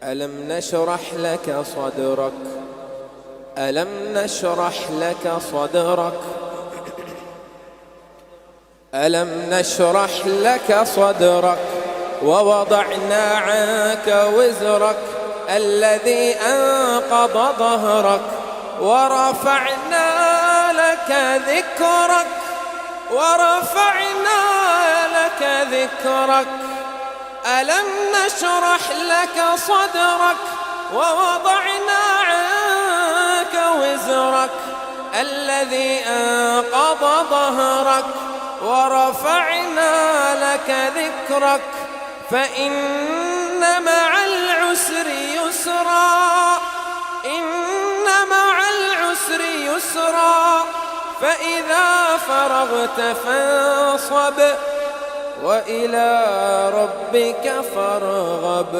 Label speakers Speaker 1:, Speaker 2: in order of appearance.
Speaker 1: ألم نشرح لك صدرك، ألم نشرح لك صدرك، ألم نشرح لك صدرك ووضعنا عنك وزرك الذي أنقض ظهرك ورفعنا لك ذكرك، ورفعنا لك ذكرك. ألم نشرح لك صدرك ووضعنا عنك وزرك الذي أنقض ظهرك ورفعنا لك ذكرك. فإن مع العسر يسرا، إن مع العسر يسرا، فإذا فرغت فانصب وإلى ربك فارغب.